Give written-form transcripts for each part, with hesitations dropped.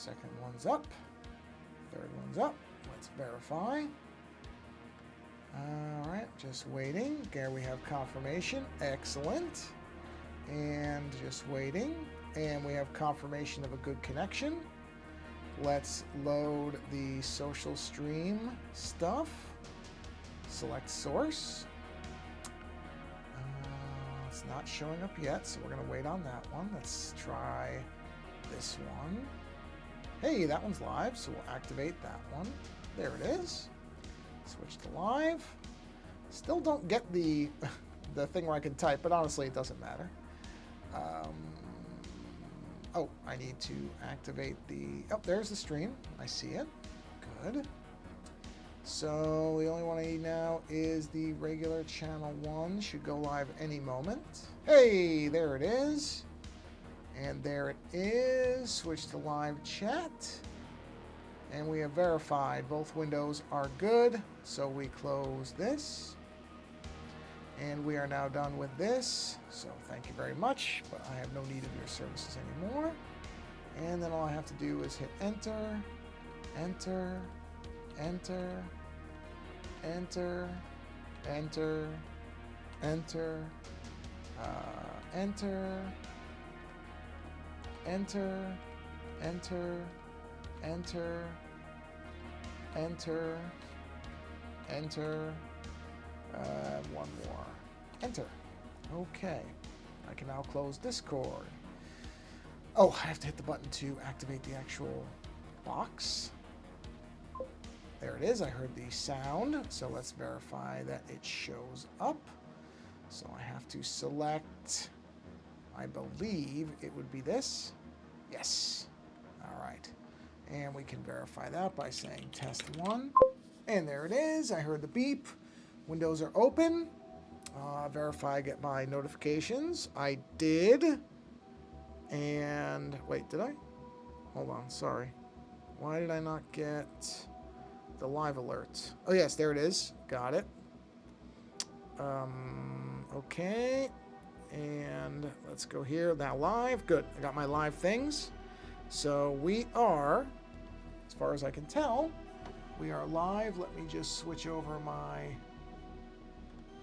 Second one's up. Third one's up. Let's verify. All right, just waiting. There we have confirmation. Excellent. And just waiting. And we have confirmation of a good connection. Let's load the social stream stuff. Select source. It's not showing up yet, so we're going to wait on that one. Let's try this one. Hey, that one's live, so we'll activate that one. There it is. Switch to live. Still don't get the thing where I can type, but honestly, it doesn't matter. Oh, I need to activate the... Oh, there's the stream. I see it. Good. So the only one I need now is the regular channel 1. Should go live any moment. Hey, there it is. And there it is. Switch to live chat. And we have verified both windows are good. So we close this. And we are now done with this. So thank you very much. But I have no need of your services anymore. And then all I have to do is hit enter, enter, enter, enter, enter, enter, enter, enter, enter, enter, enter, enter, one more, enter. Okay, I can now close Discord. Oh, I have to hit the button to activate the actual box. There it is. I heard the sound. So let's verify that it shows up. So I have to select, I believe it would be this. Yes. All right. And we can verify that by saying test 1. And there it is. I heard the beep. Windows are open. Verify, get my notifications. I did. And wait, did I? Hold on. Sorry. Why did I not get the live alert? Oh, yes, there it is. Got it. Okay. And let's go here. Now live. Good. I got my live things. So we are, as far as I can tell, we are live. Let me just switch over my...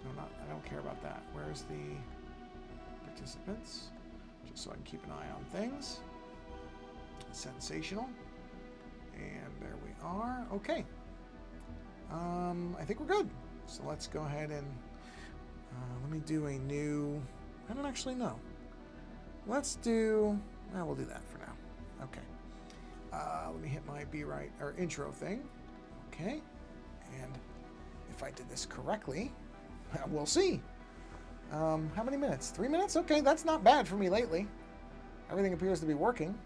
No, I don't care about that. Where's the participants? Just so I can keep an eye on things. Sensational. And there we are. Okay. I think we're good. So let's go ahead and let me do a new... I don't actually know. Let's do... Well, we'll do that for now. Okay. Let me hit my intro thing. Okay. And if I did this correctly, we'll see. How many minutes? 3 minutes? Okay, that's not bad for me lately. Everything appears to be working.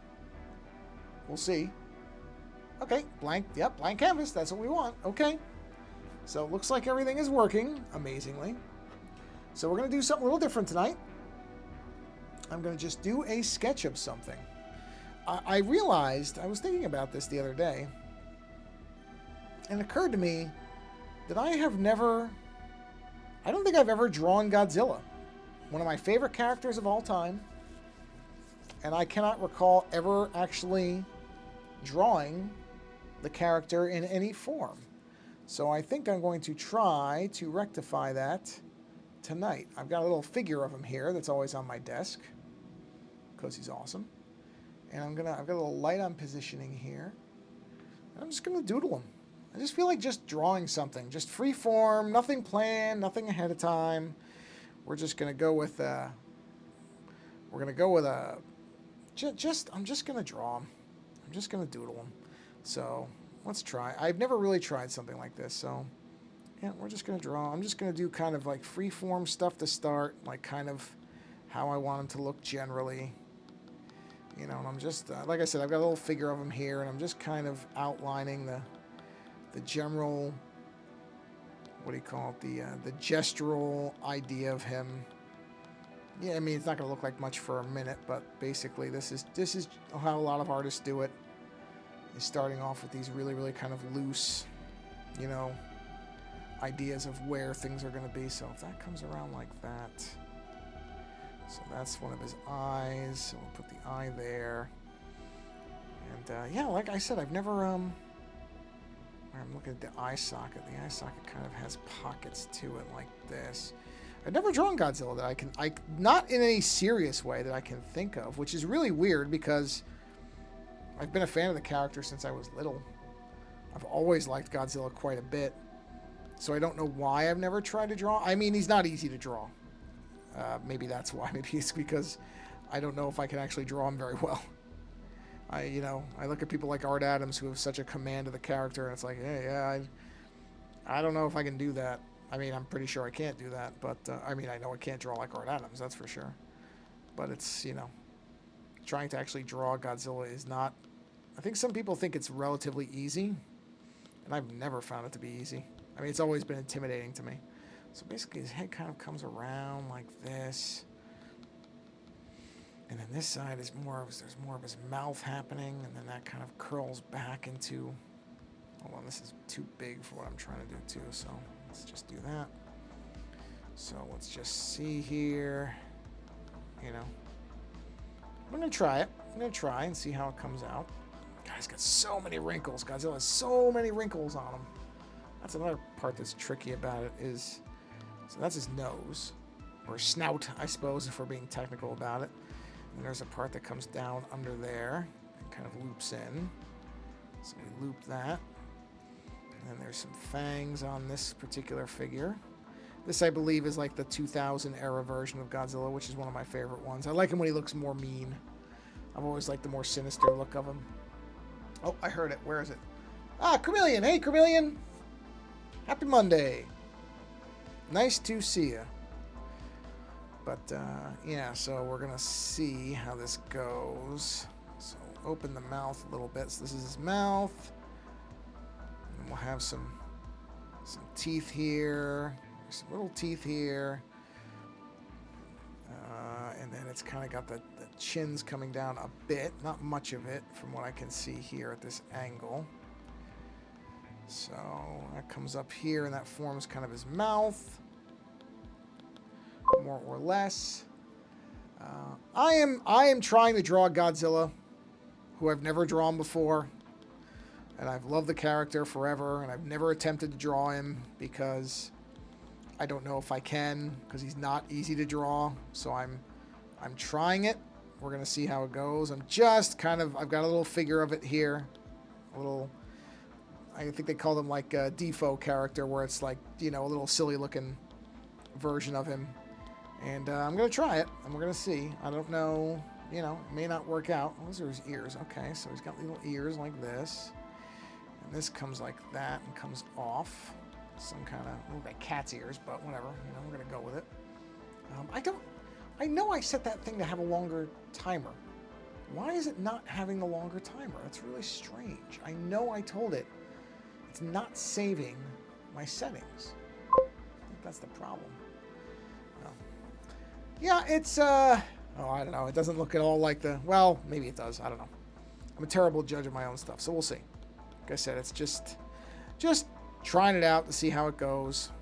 We'll see. Okay, blank canvas. That's what we want. Okay. So it looks like everything is working, amazingly. So we're going to do something a little different tonight. I'm going to just do a sketch of something. I realized, I was thinking about this the other day, and it occurred to me that I don't think I've ever drawn Godzilla. One of my favorite characters of all time. And I cannot recall ever actually drawing the character in any form. So I think I'm going to try to rectify that tonight. I've got a little figure of him here that's always on my desk because he's awesome. And I've got a little light on positioning here. And I'm just going to doodle him. I just feel like just drawing something, just free form, nothing planned, nothing ahead of time. We're just going to go with I'm just going to draw him. I'm just going to doodle him. So let's try. I've never really tried something like this. So yeah, we're just going to draw. I'm just going to do kind of like free form stuff to start, like kind of how I want him to look generally. You know, and I'm just, like I said, I've got a little figure of him here, and I'm just kind of outlining the general, what do you call it, the gestural idea of him. Yeah, I mean, it's not going to look like much for a minute, but basically this is how a lot of artists do it, is starting off with these really, really kind of loose, you know, ideas of where things are going to be. So if that comes around like that, so that's one of his eyes, so we'll put the eye there, And yeah, like I said, I've never I'm looking at the eye socket. The eye socket kind of has pockets to it like this. I've never drawn Godzilla that not in any serious way that I can think of, which is really weird because I've been a fan of the character since I was little. I've always liked Godzilla quite a bit. So I don't know why I've never tried to draw. I mean, he's not easy to draw. Maybe that's why. Maybe it's because I don't know if I can actually draw him very well. I look at people like Art Adams who have such a command of the character, and it's like, hey, yeah, I don't know if I can do that. I mean, I'm pretty sure I can't do that, but I mean, I know I can't draw like Art Adams, that's for sure. But it's, trying to actually draw Godzilla is not. I think some people think it's relatively easy, and I've never found it to be easy. I mean, it's always been intimidating to me. So basically, his head kind of comes around like this. And then this side is there's more of his mouth happening, and then that kind of curls back into, hold on, this is too big for what I'm trying to do too, so let's just do that. So let's just see here, I'm going to try it. I'm going to try and see how it comes out. Guy's got so many wrinkles. Godzilla has so many wrinkles on him. That's another part that's tricky about it is, so that's his nose, or snout, I suppose, if we're being technical about it. And there's a part that comes down under there and kind of loops in. So we loop that. And then there's some fangs on this particular figure. This, I believe, is like the 2000 era version of Godzilla, which is one of my favorite ones. I like him when he looks more mean. I've always liked the more sinister look of him. Oh, I heard it. Where is it? Ah, Chameleon. Hey, Chameleon. Happy Monday. Nice to see you. But, yeah, so we're going to see how this goes. So open the mouth a little bit. So this is his mouth. And we'll have some teeth here. There's some little teeth here. And then it's kind of got the chins coming down a bit. Not much of it from what I can see here at this angle. So that comes up here, and that forms kind of his mouth, more or less. I am trying to draw Godzilla, who I've never drawn before, and I've loved the character forever, and I've never attempted to draw him because I don't know if I can, because he's not easy to draw. So I'm trying it. We're gonna see how it goes. I've got a little figure of it here, a little. I think they call them like a Defo character, where it's like, a little silly looking version of him. And I'm going to try it, and we're going to see. I don't know, it may not work out. Oh, those are his ears. Okay, so he's got little ears like this. And this comes like that and comes off. Some kind of, look like cat's ears, but whatever. We're going to go with it. I know I set that thing to have a longer timer. Why is it not having the longer timer? That's really strange. I know I told it. It's not saving my settings. I think that's the problem. Well, yeah, it's, I don't know. It doesn't look at all like well, maybe it does. I don't know. I'm a terrible judge of my own stuff, so we'll see. Like I said, it's just trying it out to see how it goes.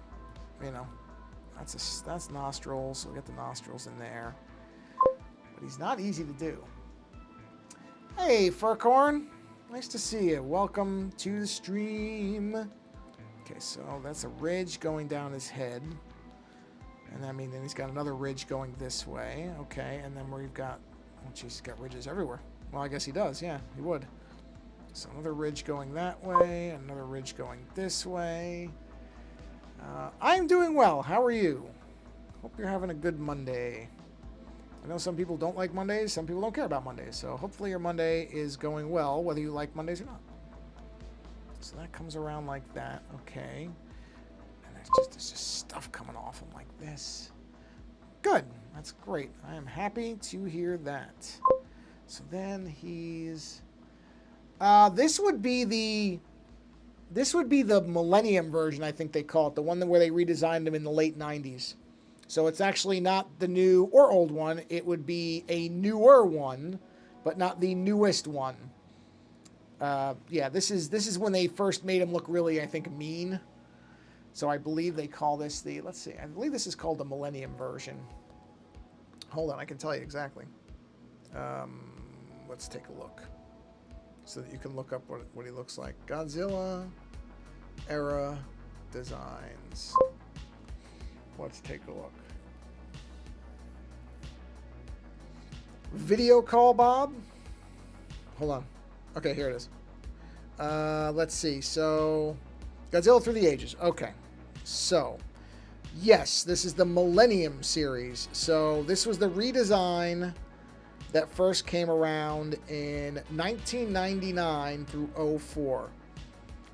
That's nostrils, so we'll get the nostrils in there. But he's not easy to do. Hey, Furcorn. Nice to see you. Welcome to the stream. Okay, so that's a ridge going down his head. And then he's got another ridge going this way. Okay, and then we've got, oh jeez, he's got ridges everywhere. Well, I guess he does. Yeah, he would. So another ridge going that way, another ridge going this way. I'm doing well. How are you? Hope you're having a good Monday. I know some people don't like Mondays. Some people don't care about Mondays. So hopefully your Monday is going well, whether you like Mondays or not. So that comes around like that. Okay. And there's just stuff coming off him like this. Good. That's great. I am happy to hear that. So then he's... This would be the Millennium version, I think they call it. The one where they redesigned him in the late 90s. So it's actually not the new or old one. It would be a newer one, but not the newest one. Yeah, this is when they first made him look really, I think, mean. So I believe they call this let's see, I believe this is called the Millennium version. Hold on, I can tell you exactly. Let's take a look. so that you can look up what he looks like. Godzilla era designs. Let's take a look. Video call, Bob? Hold on. Okay, here it is. Let's see. So, Godzilla Through the Ages. Okay. So, yes, this is the Millennium series. So, this was the redesign that first came around in 1999 through 2004.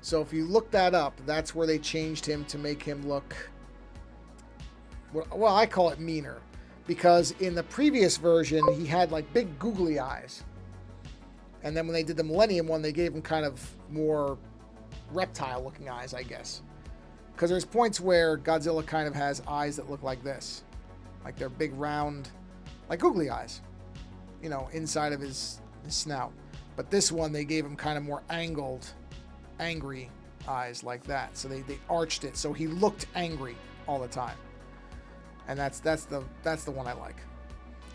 So, if you look that up, that's where they changed him to make him look, well, I call it meaner. Because in the previous version, he had like big googly eyes. And then when they did the Millennium one, they gave him kind of more reptile-looking eyes, I guess. Because there's points where Godzilla kind of has eyes that look like this. Like they're big, round, like googly eyes. You know, inside of his snout. But this one, they gave him kind of more angled, angry eyes like that. So they arched it so he looked angry all the time. And that's the one I like,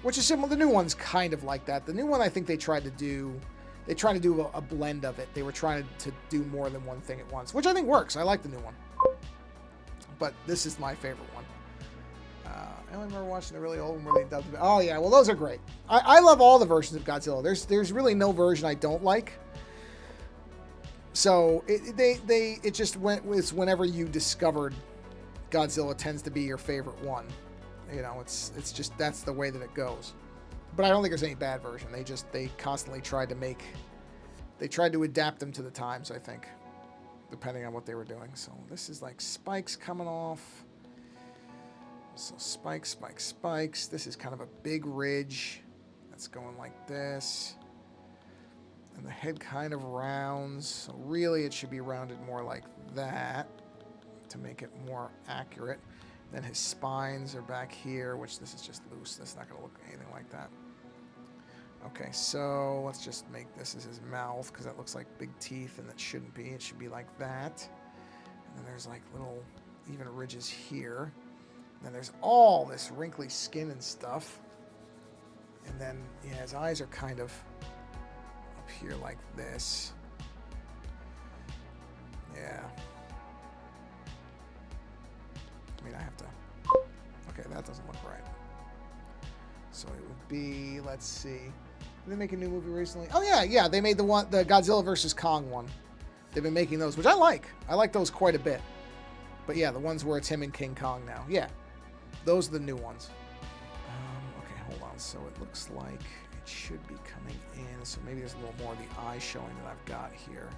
which is similar. The new one's kind of like that. The new one, I think they tried to do a blend of it. They were trying to do more than one thing at once, which I think works. I like the new one, but this is my favorite one. I only remember watching the really old one where they dubbed it. Oh yeah, well those are great. I love all the versions of Godzilla. There's really no version I don't like. So it just went with whenever you discovered Godzilla tends to be your favorite one. You know, it's just that's the way that it goes. But I don't think there's any bad version. They constantly tried to adapt them to the times, I think, depending on what they were doing. So this is like spikes coming off. So spikes. This is kind of a big ridge that's going like this. And the head kind of rounds. So really it should be rounded more like that to make it more accurate. Then his spines are back here, which this is just loose. That's not going to look anything like that. Okay, so let's just make this as his mouth, because that looks like big teeth, and that shouldn't be. It should be like that. And then there's like little even ridges here. And then there's all this wrinkly skin and stuff. And then, yeah, his eyes are kind of up here like this. Yeah. I mean, I have to... Okay, that doesn't look right. So it would be, let's see. Did they make a new movie recently? Oh yeah, they made the Godzilla vs. Kong one. They've been making those, which I like. I like those quite a bit. But yeah, the ones where it's him and King Kong now. Yeah, those are the new ones. Okay, hold on. So it looks like it should be coming in. So maybe there's a little more of the eye showing that I've got here.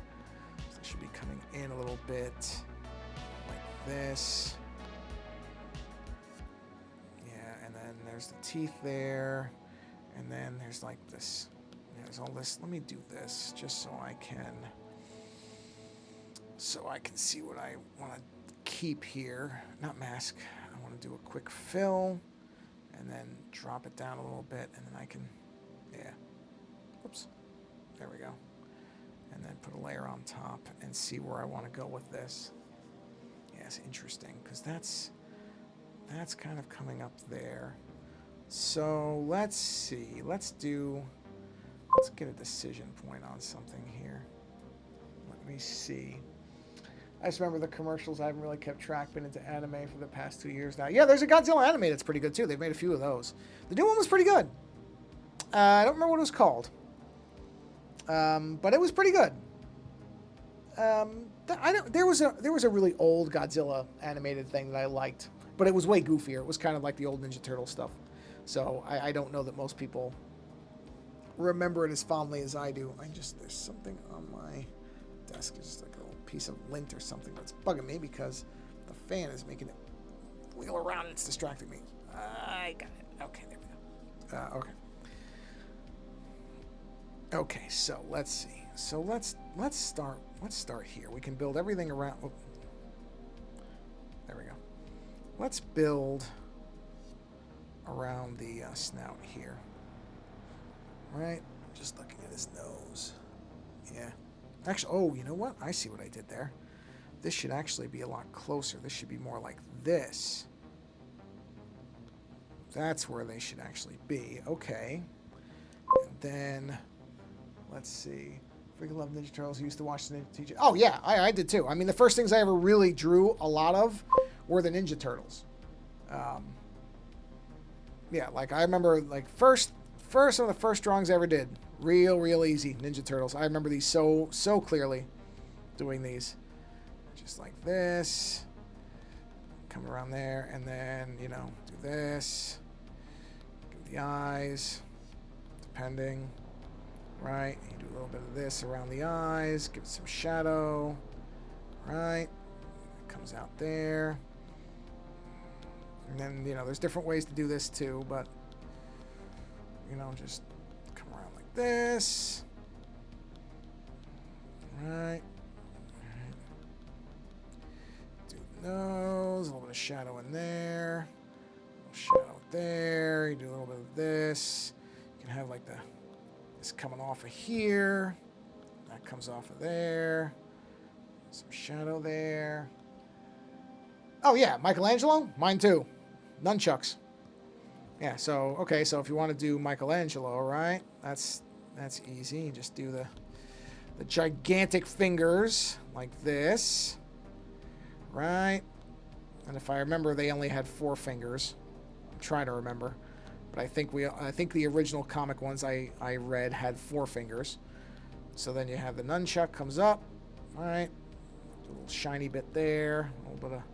So it should be coming in a little bit like this. There's the teeth there, and then there's like this. There's all this. Let me do this just so I can see what I want to keep here. Not mask. I want to do a quick fill, and then drop it down a little bit, and then I can, yeah. Oops. There we go. And then put a layer on top and see where I want to go with this. Yeah, it's interesting because that's kind of coming up there. So let's see. Let's get a decision point on something here. Let me see. I just remember the commercials. I haven't really kept track. Been into anime for the past 2 years now. Yeah, there's a Godzilla anime that's pretty good too. They've made a few of those. The new one was pretty good. I don't remember what it was called, but it was pretty good. There was a really old Godzilla animated thing that I liked, but it was way goofier. It was kind of like the old Ninja Turtle stuff. So I don't know that most people remember it as fondly as I do. There's something on my desk. It's just like a little piece of lint or something that's bugging me because the fan is making it wheel around and it's distracting me. I got it. Okay, there we go. Okay. Okay, so let's see. So let's start here. We can build everything around. Oh, there we go. Let's build around the snout here. Right? Just looking at his nose. Yeah. Actually, oh, you know what? I see what I did there. This should actually be a lot closer. This should be more like this. That's where they should actually be. Okay. And then, let's see. Freaking love Ninja Turtles. I used to watch the Ninja teacher. Oh, yeah, I did too. I mean, the first things I ever really drew a lot of were the Ninja Turtles. Yeah, like I remember, like first some of the first drawings I ever did, real easy Ninja Turtles. I remember these so clearly, doing these, just like this, come around there, and then do this, give the eyes, depending, right? You do a little bit of this around the eyes, give it some shadow, right? It comes out there. And then, there's different ways to do this too, but, just come around like this. Right. Do the nose, a little bit of shadow in there. A little shadow there. You do a little bit of this. You can have like this coming off of here. That comes off of there. Some shadow there. Oh yeah, Michelangelo? Mine too. Nunchucks. Yeah, so okay, so if you want to do Michelangelo, right? That's easy. You just do the gigantic fingers like this. Right? And if I remember, they only had 4 fingers. I'm trying to remember. But I think the original comic ones I read had 4 fingers. So then you have the nunchuck comes up. All right. A little shiny bit there. A little bit of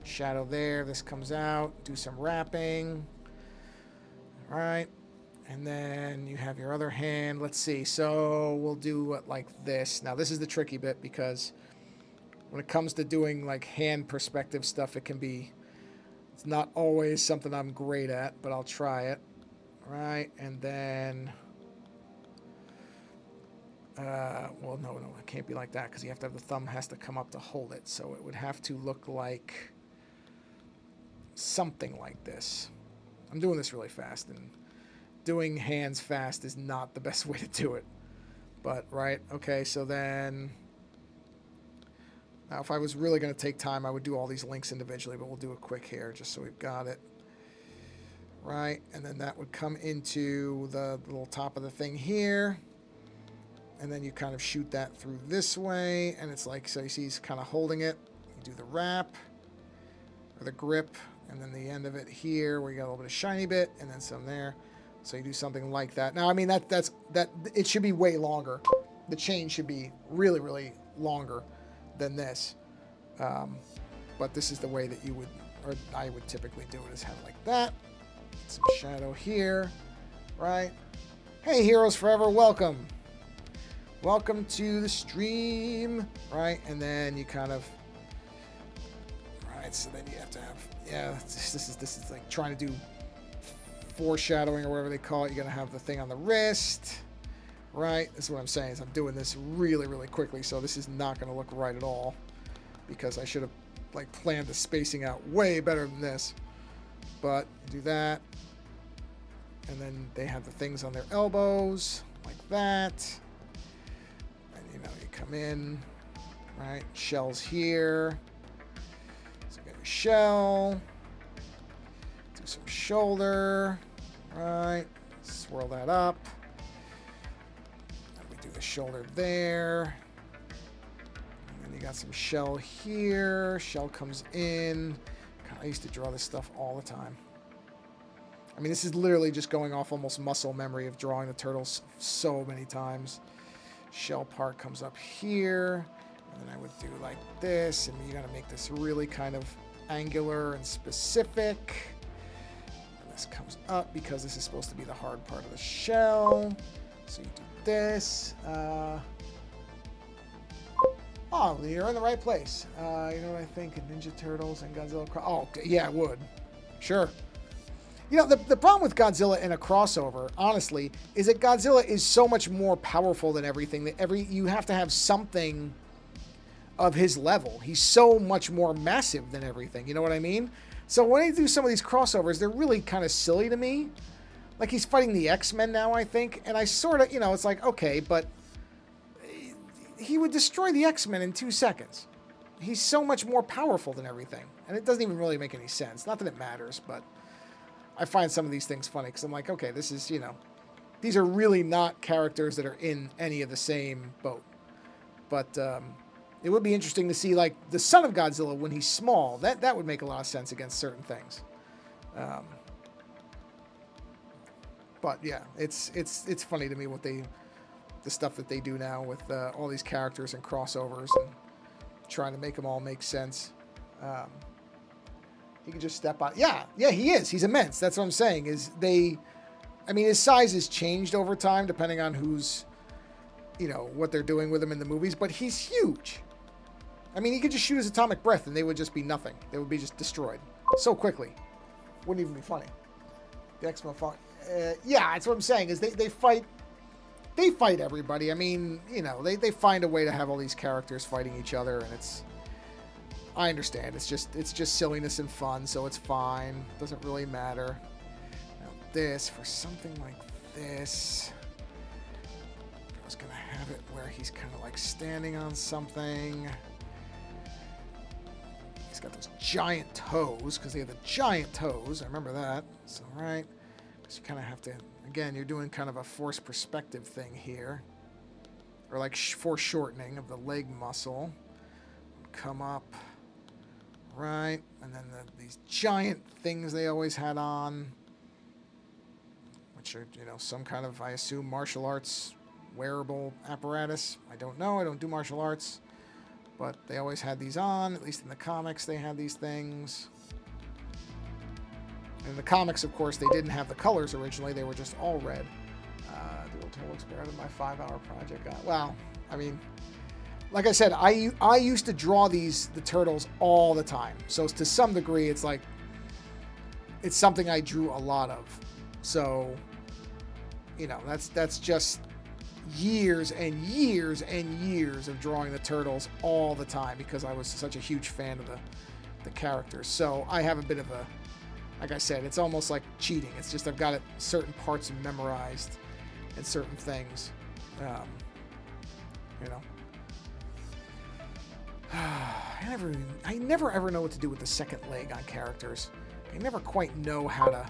shadow there. This comes out. Do some wrapping. All right. And then you have your other hand. Let's see. So we'll do it like this. Now, this is the tricky bit because when it comes to doing like hand perspective stuff, it's not always something I'm great at, but I'll try it. All right. And then, well, no, it can't be like that because you have to have the thumb has to come up to hold it. So it would have to look like something like this. I'm doing this really fast, and doing hands fast is not the best way to do it. But, right, okay, so then, now if I was really going to take time, I would do all these links individually, but we'll do it quick here just so we've got it. Right, and then that would come into the little top of the thing here. And then you kind of shoot that through this way, and it's like, so you see he's kind of holding it. You do the wrap, or the grip, and then the end of it here where you got a little bit of shiny bit, and then some there. So you do something like that. Now, I mean, that it should be way longer. The chain should be really longer than this. But this is the way that you would, or I would typically do it, is have it like that. Some shadow here, right? Hey, Heroes Forever, welcome. Welcome to the stream, right? And then you kind of, right, so then you have to have, yeah, this is like trying to do foreshadowing or whatever they call it. You're going to have the thing on the wrist, right? That's what I'm saying, is I'm doing this really quickly, so this is not going to look right at all because I should have like planned the spacing out way better than this. But do that, and then they have the things on their elbows like that. You come in, right? Shells here. So get a shell. Do some shoulder, right? Swirl that up. And we do the shoulder there. And then you got some shell here. Shell comes in. God, I used to draw this stuff all the time. I mean, this is literally just going off almost muscle memory of drawing the turtles so many times. Shell part comes up here, and then I would do like this, and you got to make this really kind of angular and specific. And this comes up because this is supposed to be the hard part of the shell. So you do this. Oh, you're in the right place. You know what I think? Ninja Turtles and Godzilla. Oh, yeah, I would. Sure. You know, the problem with Godzilla in a crossover, honestly, is that Godzilla is so much more powerful than everything. That you have to have something of his level. He's so much more massive than everything. You know what I mean? So when they do some of these crossovers, they're really kind of silly to me. Like, he's fighting the X-Men now, I think. And I sort of, it's like, okay, but he would destroy the X-Men in 2 seconds. He's so much more powerful than everything. And it doesn't even really make any sense. Not that it matters, but I find some of these things funny because I'm like, okay, this is, these are really not characters that are in any of the same boat. But it would be interesting to see, like, the son of Godzilla when he's small. That would make a lot of sense against certain things. But yeah, it's funny to me what the stuff that they do now with all these characters and crossovers and trying to make them all make sense. He can just step out. Yeah, he is. He's immense. That's what I'm saying. His size has changed over time depending on who's, what they're doing with him in the movies, but he's huge. I mean, he could just shoot his atomic breath and they would just be nothing. They would be just destroyed so quickly. Wouldn't even be funny. The X-Men fight. Yeah, that's what I'm saying is they fight. They fight everybody. I mean, they find a way to have all these characters fighting each other, and I understand. It's just silliness and fun, so it's fine. Doesn't really matter. Now this, for something like this, I was gonna have it where he's kind of like standing on something. He's got those giant toes, because they have the giant toes. I remember that. So, right. Because you kind of have to, again, you're doing kind of a forced perspective thing here. Or like foreshortening of the leg muscle. Come up. Right. And then these giant things they always had on. Which are, some kind of, I assume, martial arts wearable apparatus. I don't know. I don't do martial arts. But they always had these on. At least in the comics, they had these things. In the comics, of course, they didn't have the colors originally. They were just all red. Dual Tail looks better than my 5-hour project. Well, I mean, like I said, I used to draw the turtles all the time. So to some degree, it's like, it's something I drew a lot of. So, that's just years and years and years of drawing the turtles all the time because I was such a huge fan of the characters. So I have a bit of a, like I said, it's almost like cheating. It's just I've got certain parts memorized and certain things. I never ever know what to do with the second leg on characters. I never quite know how to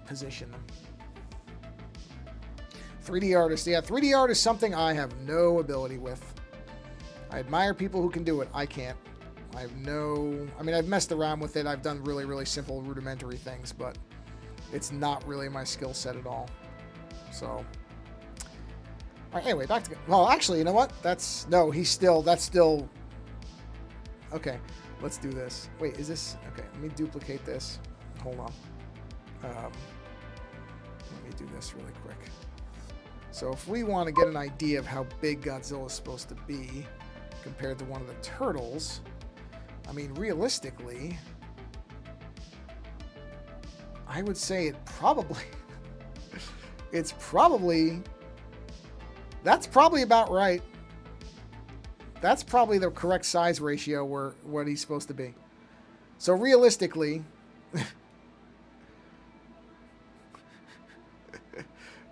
position them. 3D artist. Yeah, 3D art is something I have no ability with. I admire people who can do it. I can't. I've messed around with it. I've done really, really simple, rudimentary things, but it's not really my skill set at all. So, all right, anyway, back to, well, actually, you know what? That's still, okay, let's do this. Wait, is this, okay, let me duplicate this. Hold on. Let me do this really quick. So if we want to get an idea of how big Godzilla is supposed to be compared to one of the turtles, I mean, realistically, I would say that's probably about right. That's probably the correct size ratio where what he's supposed to be. So realistically,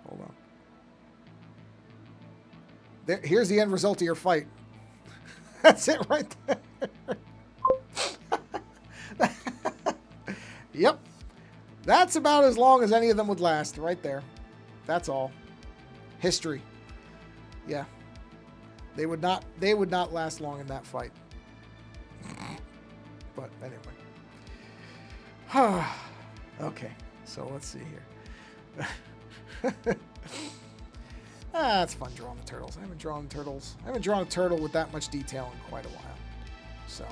hold on. Here's the end result of your fight. That's it right there. Yep. That's about as long as any of them would last right there. That's all. History. Yeah. They would not last long in that fight. But anyway. Okay. So let's see here. It's fun drawing the turtles. I haven't drawn a turtle with that much detail in quite a while. So,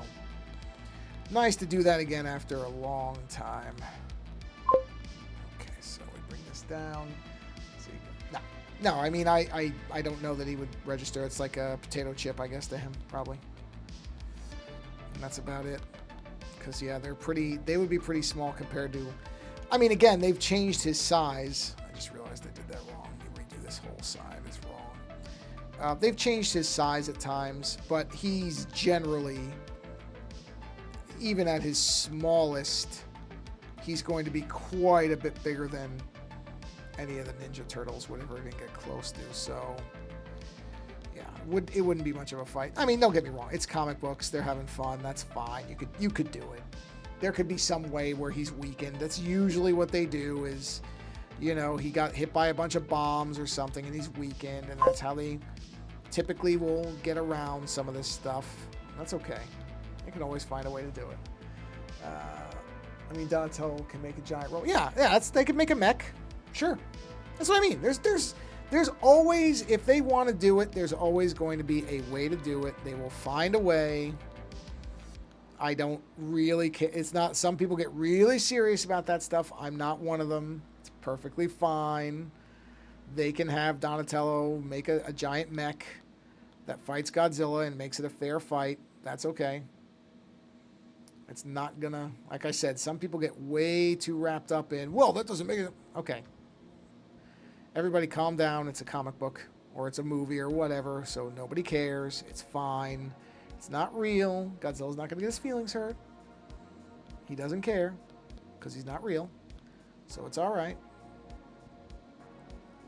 nice to do that again after a long time. Okay, so we bring this down. Let's see. No, I mean, I don't know that he would register. It's like a potato chip, I guess, to him, probably. And that's about it. Because, yeah, they would be pretty small compared to, I mean, again, they've changed his size. I just realized I did that wrong. This whole side is wrong. They've changed his size at times, but he's generally, even at his smallest, he's going to be quite a bit bigger than any of the Ninja Turtles would ever even get close to. So, yeah, it wouldn't be much of a fight. I mean, don't get me wrong. It's comic books. They're having fun. That's fine. You could do it. There could be some way where he's weakened. That's usually what they do is, he got hit by a bunch of bombs or something and he's weakened, and that's how they typically will get around some of this stuff. That's okay. They can always find a way to do it. I mean, Donatello can make a giant robot. Yeah, they can make a mech. Sure. That's what I mean. There's always, if they want to do it, there's always going to be a way to do it. They will find a way. I don't really care. It's not, some people get really serious about that stuff. I'm not one of them. It's perfectly fine. They can have Donatello make a giant mech that fights Godzilla and makes it a fair fight. That's okay. It's not gonna, like I said, some people get way too wrapped up in, well, that doesn't make it. Okay. Everybody calm down. It's a comic book or it's a movie or whatever, so nobody cares. It's fine. It's not real. Godzilla's not gonna get his feelings hurt. He doesn't care because he's not real. So it's all right.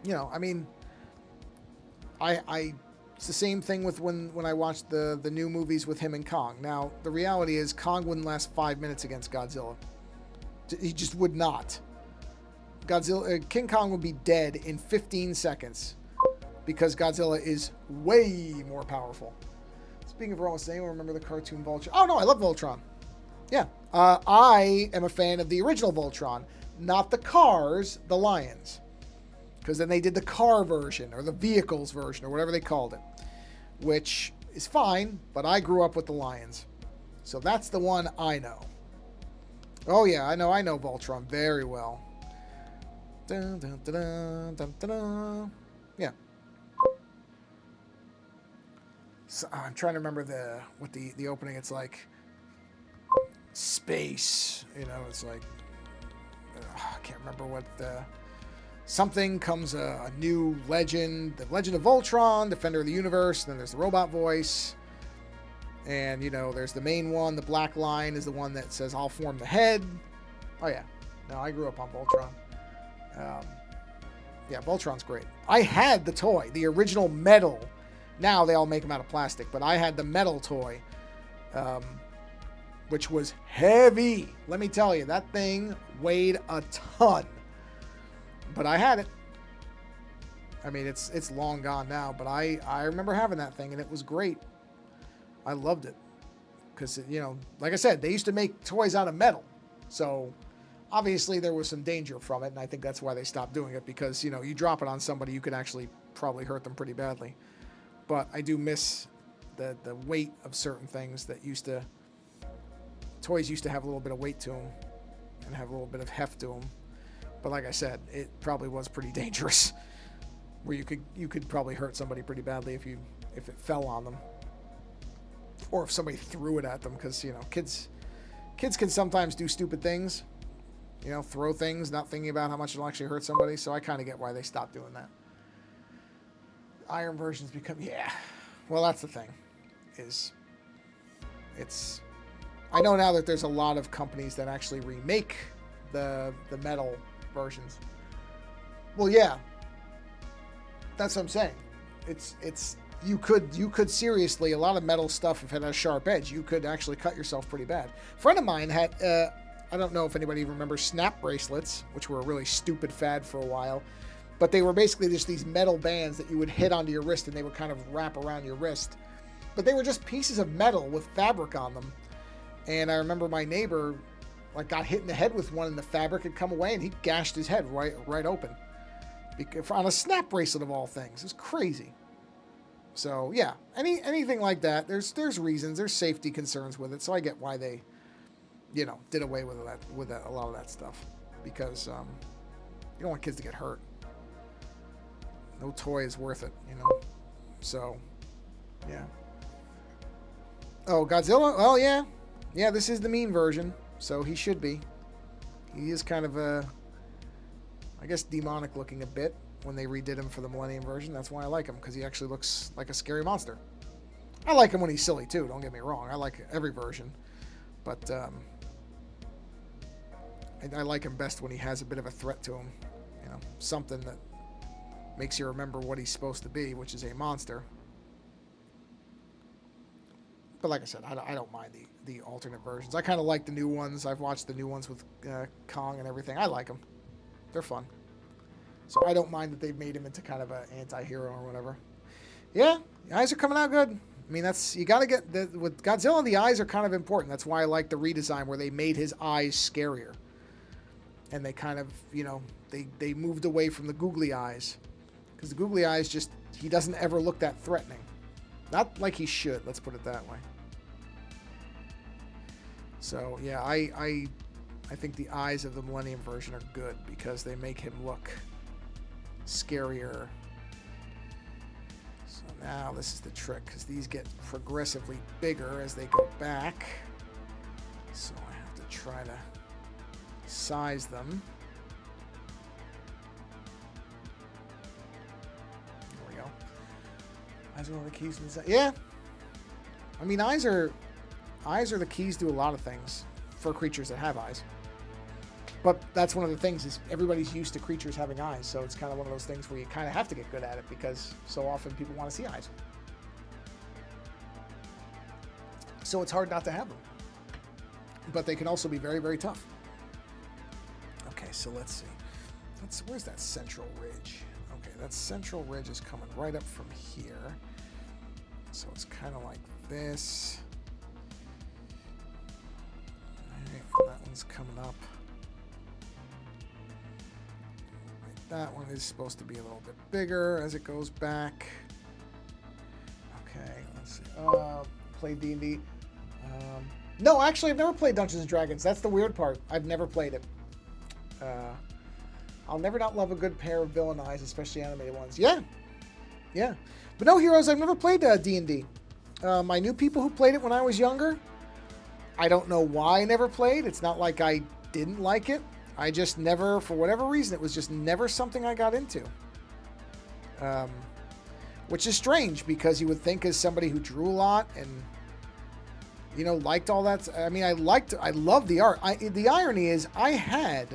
You know, I mean, it's the same thing with when I watched the new movies with him and Kong. Now, the reality is Kong wouldn't last 5 minutes against Godzilla. He just would not. King Kong would be dead in 15 seconds because Godzilla is way more powerful. Speaking of Raw, does anyone remember the cartoon Voltron? Oh, no, I love Voltron. Yeah. I am a fan of the original Voltron, not the cars, the lions. Because then they did the car version or the vehicles version or whatever they called it, which is fine, but I grew up with the lions. So that's the one I know. Oh, yeah, I know Voltron very well. Dun, dun, dun, dun, dun, dun, dun. Yeah. So, I'm trying to remember what the opening. It's like space. You know, it's like I can't remember what the. Something comes a new legend, the Legend of Voltron, Defender of the Universe, and then there's the robot voice. And, you know, there's the main one, the black line is the one that says, I'll form the head. Oh, yeah. No, I grew up on Voltron. Yeah, Voltron's great. I had the toy, the original metal. Now they all make them out of plastic, but I had the metal toy, which was heavy. Let me tell you, that thing weighed a ton. But I had it. I mean, it's long gone now, but I remember having that thing, and it was great. I loved it. Because, you know, like I said, they used to make toys out of metal. So, obviously, there was some danger from it, and I think that's why they stopped doing it. Because, you know, you drop it on somebody, you could actually probably hurt them pretty badly. But I do miss the weight of certain things that toys used to have a little bit of weight to them and have a little bit of heft to them. But like I said, it probably was pretty dangerous, where you could probably hurt somebody pretty badly if it fell on them, or if somebody threw it at them. Because, you know, kids can sometimes do stupid things, you know, throw things not thinking about how much it'll actually hurt somebody. So I kind of get why they stopped doing that. Iron versions become, yeah. Well, that's the thing, I know now that there's a lot of companies that actually remake the metal versions. Well, yeah, that's what I'm saying. It's you could seriously, a lot of metal stuff, if it had a sharp edge, you could actually cut yourself pretty bad. A friend of mine had I don't know if anybody remembers snap bracelets, which were a really stupid fad for a while, but they were basically just these metal bands that you would hit onto your wrist and they would kind of wrap around your wrist, but they were just pieces of metal with fabric on them. And I remember my neighbor got hit in the head with one, and the fabric had come away, and he gashed his head right open on a snap bracelet of all things. It's crazy. So yeah, anything like that, there's reasons, there's safety concerns with it. So I get why they, you know, did away with a lot of that stuff, because you don't want kids to get hurt. No toy is worth it, you know. So yeah. Oh, Godzilla. Oh yeah, this is the mean version. So he should be. He is kind of I guess, demonic looking a bit when they redid him for the Millennium version. That's why I like him, because he actually looks like a scary monster. I like him when he's silly, too. Don't get me wrong. I like every version. But I like him best when he has a bit of a threat to him. You know, something that makes you remember what he's supposed to be, which is a monster. But like I said, I don't mind the alternate versions. I kind of like the new ones. I've watched the new ones with Kong and everything. I like them. They're fun. So I don't mind that they've made him into kind of an anti-hero or whatever. Yeah, the eyes are coming out good. I mean, that's you got to get with Godzilla. The eyes are kind of important. That's why I like the redesign where they made his eyes scarier, and they kind of they moved away from the googly eyes because the googly eyes just he doesn't ever look that threatening. Not like he should. Let's put it that way. So yeah, I think the eyes of the Millennium version are good because they make him look scarier. So now this is the trick because these get progressively bigger as they go back. So I have to try to size them. There we go. Eyes are one of the keys to the yeah. I mean, eyes are the keys to a lot of things for creatures that have eyes. But that's one of the things is everybody's used to creatures having eyes, so it's kind of one of those things where you kind of have to get good at it because so often people want to see eyes. So it's hard not to have them. But they can also be very, very tough. Okay, so let's see. Where's that central ridge? Okay, that central ridge is coming right up from here. So it's kind of like this. All right, that one's coming up. That one is supposed to be a little bit bigger as it goes back. Okay, let's see. Play D&D. No, actually, I've never played Dungeons & Dragons. That's the weird part. I've never played it. I'll never not love a good pair of villain eyes, especially animated ones. Yeah. Yeah. But no, Heroes, I've never played D&D. I knew people who played it when I was younger. I don't know why I never played. It's not like I didn't like it. I just never, for whatever reason, it was just never something I got into. Which is strange because you would think as somebody who drew a lot and, liked all that. I mean, I loved the art. The irony is I had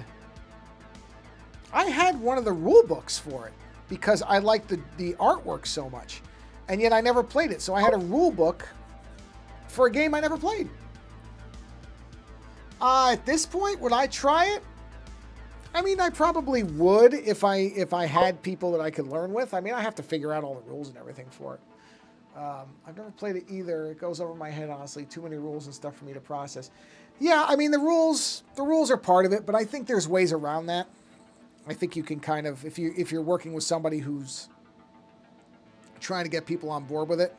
one of the rule books for it because I liked the artwork so much. And yet I never played it. So I had a rule book for a game I never played. At this point, would I try it? I mean, I probably would if I had people that I could learn with. I mean, I have to figure out all the rules and everything for it. I've never played it either. It goes over my head, honestly. Too many rules and stuff for me to process. Yeah, I mean, the rules are part of it, but I think there's ways around that. I think you can kind of, if you're working with somebody who's trying to get people on board with it,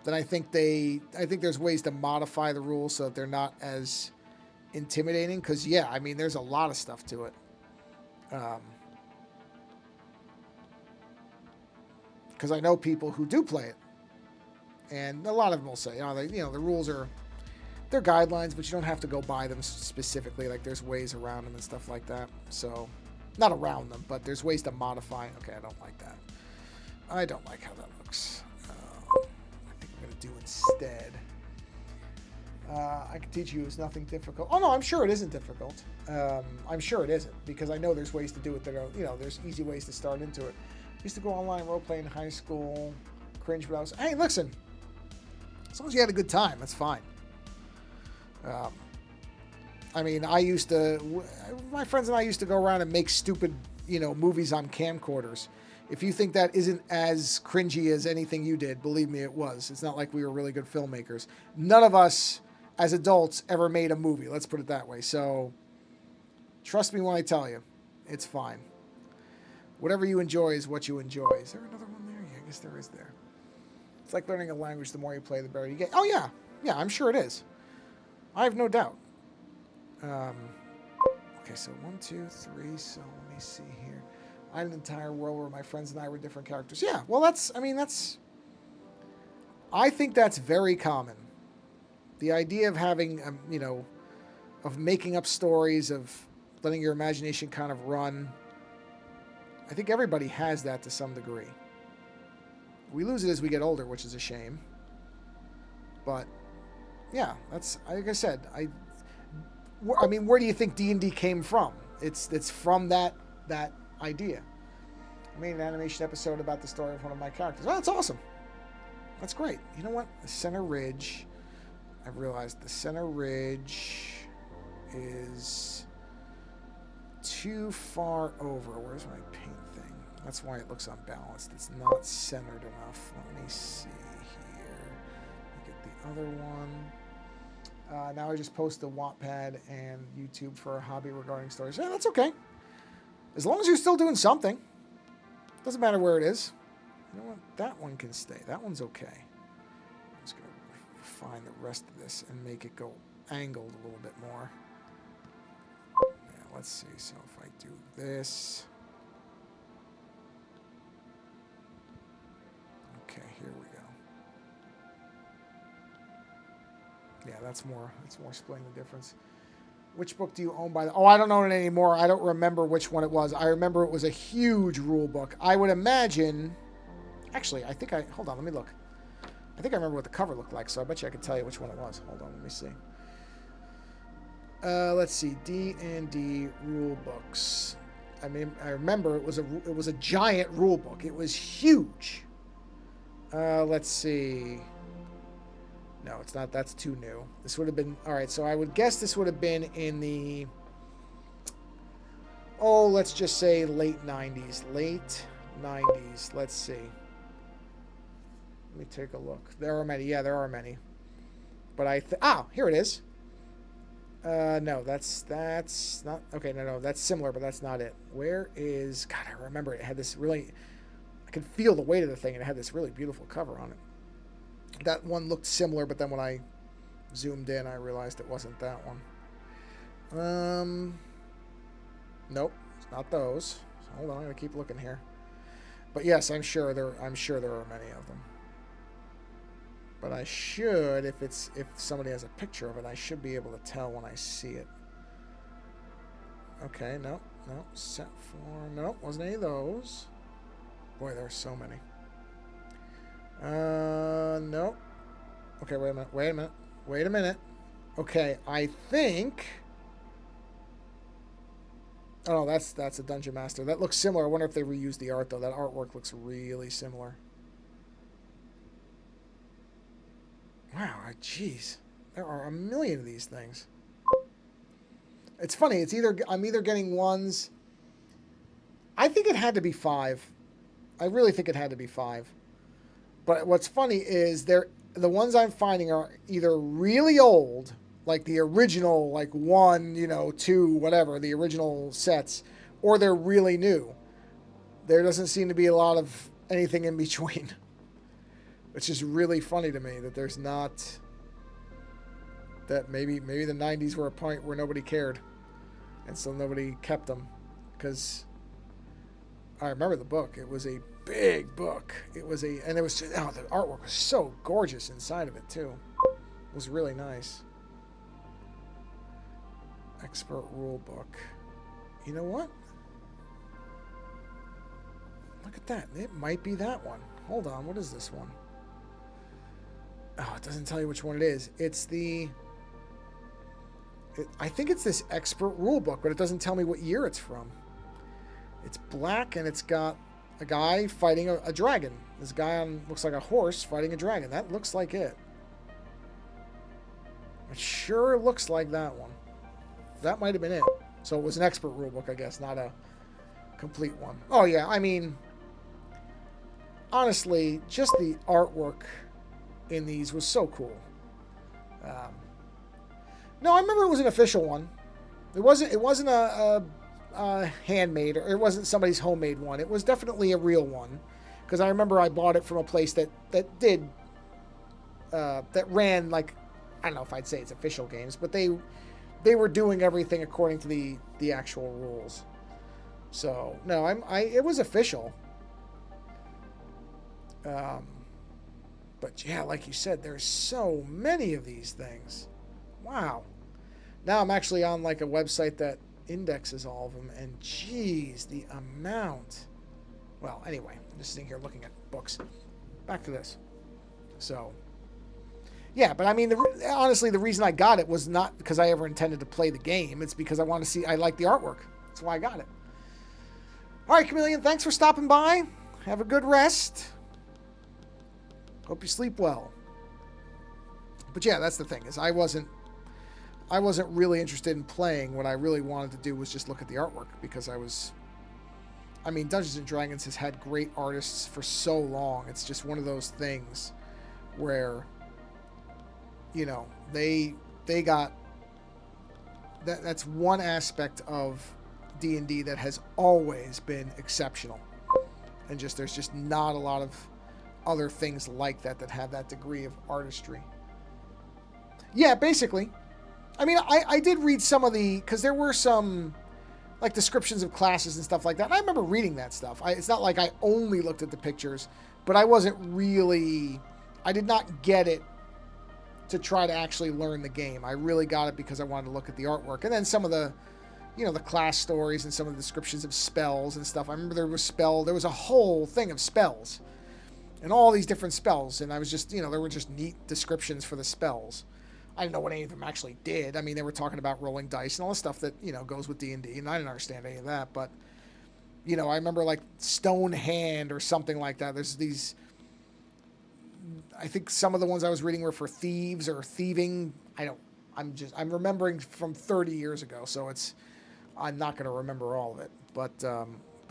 then I think there's ways to modify the rules so that they're not as intimidating. Because yeah, I mean, there's a lot of stuff to it. Because I know people who do play it, and a lot of them will say, the rules they're guidelines, but you don't have to go by them specifically. Like there's ways around them and stuff like that. So, not around them, but there's ways to modify. Okay, I don't like that. I don't like how that looks. I think I'm gonna do instead. I can teach you it's nothing difficult. Oh no, I'm sure it isn't difficult. I'm sure it isn't because I know there's ways to do it that are, there's easy ways to start into it. I used to go online role play in high school, cringe, but hey, listen, as long as you had a good time, that's fine. I mean, my friends and I used to go around and make stupid, movies on camcorders. If you think that isn't as cringy as anything you did, believe me, it was. It's not like we were really good filmmakers. None of us as adults ever made a movie. Let's put it that way. So trust me when I tell you, it's fine. Whatever you enjoy is what you enjoy. Is there another one there? Yeah, I guess there is there. It's like learning a language. The more you play, the better you get. Oh, yeah. Yeah, I'm sure it is. I have no doubt. Okay, so 1, 2, 3. So let me see here. I had an entire world where my friends and I were different characters. Yeah, well, I think that's very common. The idea of having, of making up stories, of letting your imagination kind of run. I think everybody has that to some degree. We lose it as we get older, which is a shame. But, yeah, that's, like I said, I mean, where do you think D&D came from? It's from that idea. I made an animation episode about the story of one of my characters. Oh, that's awesome. That's great. You know what? The center ridge, I've realized the center ridge is too far over. Where's my paint thing? That's why it looks unbalanced. It's not centered enough. Let me see here. Get the other one. Now I just post to Wattpad and YouTube for a hobby regarding stories. Yeah, that's okay. As long as you're still doing something. Doesn't matter where it is. You know what? That one can stay. That one's okay. I'm just going to refine the rest of this and make it go angled a little bit more. Yeah, let's see. So if I do this. Okay, here we go. Yeah, that's more splitting the difference. Which book do you own by the... Oh, I don't own it anymore. I don't remember which one it was. I remember it was a huge rule book. I would imagine... Actually, I think I... Hold on, let me look. I think I remember what the cover looked like, so I bet you I could tell you which one it was. Hold on, let me see. Let's see. D&D rule books. I mean, I remember it was a giant rule book. It was huge. Let's see. No, it's not. That's too new. This would have been... All right, so I would guess this would have been in the... Oh, let's just say late 90s. Late 90s. Let's see. Let me take a look. There are many. Yeah, there are many. But here it is. No, that's not... Okay, no, that's similar, but that's not it. Where is... God, I remember it had this really... I could feel the weight of the thing, and it had this really beautiful cover on it. That one looked similar, but then when I zoomed in, I realized it wasn't that one. Nope, it's not those. So hold on, I'm gonna keep looking here. But yes, I'm sure there are many of them. But I should, if somebody has a picture of it, I should be able to tell when I see it. Okay, no, set form, no, wasn't any of those. Boy, there are so many. No. Okay, wait a minute. Okay, I think... Oh, no, that's a Dungeon Master. That looks similar. I wonder if they reused the art, though. That artwork looks really similar. Wow, jeez. There are a million of these things. It's funny. I'm either getting ones... I think it had to be 5. I really think it had to be 5. But what's funny is the ones I'm finding are either really old, like the original, like 1, 2, whatever, the original sets, or they're really new. There doesn't seem to be a lot of anything in between. It's just really funny to me that there's not... That maybe the 90s were a point where nobody cared. And so nobody kept them. Because I remember the book. It was a big book. And it was the artwork was so gorgeous inside of it too. It was really nice. Expert rule book. You know what? Look at that. It might be that one. Hold on. What is this one? Oh, it doesn't tell you which one it is. I think it's this expert rule book, but it doesn't tell me what year it's from. It's black and it's got a guy fighting a dragon. This guy looks like a horse fighting a dragon. That looks like it. It sure looks like that one. That might have been it. So it was an expert rulebook, I guess, not a complete one. Oh, yeah. I mean, honestly, just the artwork in these was so cool. No, I remember it was an official one. It wasn't a handmade, or it wasn't somebody's homemade one. It was definitely a real one, because I remember I bought it from a place that ran, like, I don't know if I'd say it's official games, but they were doing everything according to the actual rules. So no, it was official. But yeah, like you said, there's so many of these things. Wow. Now I'm actually on like a website that indexes all of them, and geez, the amount. Well, anyway, I'm just sitting here looking at books. Back to this. So, yeah, but I mean, honestly, the reason I got it was not because I ever intended to play the game. It's because I want to see, I like the artwork. That's why I got it. All right, Chameleon, thanks for stopping by. Have a good rest. Hope you sleep well. But yeah, that's the thing, is I wasn't really interested in playing. What I really wanted to do was just look at the artwork, because I was I mean, Dungeons and Dragons has had great artists for so long. It's just one of those things where, you know, they got that's one aspect of D&D that has always been exceptional. And just there's just not a lot of other things like that that have that degree of artistry. Yeah, basically. I mean, I did read some of the, because there were some like descriptions of classes and stuff like that. And I remember reading that stuff. It's not like I only looked at the pictures, but I did not get it to try to actually learn the game. I really got it because I wanted to look at the artwork. And then some of the, you know, the class stories and some of the descriptions of spells and stuff. I remember there was a whole thing of spells and all these different spells. And I was just, you know, there were just neat descriptions for the spells. I didn't know what any of them actually did. I mean, they were talking about rolling dice and all the stuff that, you know, goes with D&D, and I didn't understand any of that. But, you know, I remember like Stone Hand or something like that. There's these, I think some of the ones I was reading were for thieves or thieving. I'm remembering from 30 years ago, so I'm not going to remember all of it. But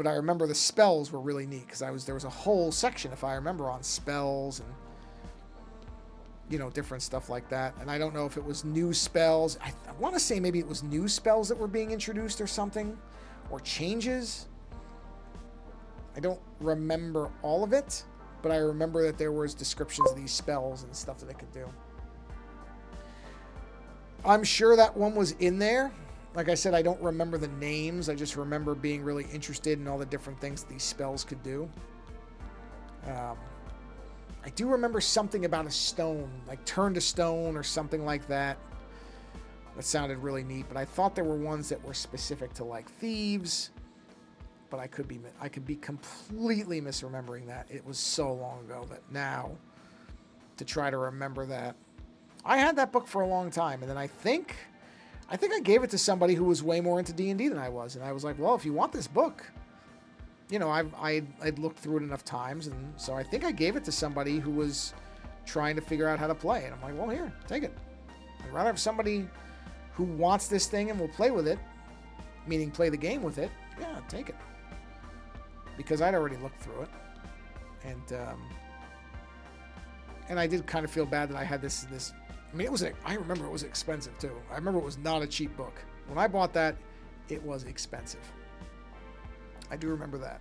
I remember the spells were really neat because there was a whole section, if I remember, on spells and, you know, different stuff like that. And I don't know if it was new spells. I want to say maybe it was new spells that were being introduced or something, or changes. I don't remember all of it, but I remember that there was descriptions of these spells and stuff that it could do. I'm sure that one was in there. Like I said, I don't remember the names. I just remember being really interested in all the different things these spells could do. I do remember something about a stone, like turn to stone or something like that. That sounded really neat, but I thought there were ones that were specific to like thieves, but I could be completely misremembering that. It was so long ago that now to try to remember that. I had that book for a long time, and then I think I gave it to somebody who was way more into D&D than I was, and I was like, well, if you want this book, you know, I'd looked through it enough times, and so I think I gave it to somebody who was trying to figure out how to play. And I'm like, well, here, take it. I'd rather have somebody who wants this thing and will play with it, meaning play the game with it. Yeah, take it. Because I'd already looked through it. And I did kind of feel bad that I had this. I mean, I remember it was expensive too. I remember it was not a cheap book. When I bought that, it was expensive. I do remember that.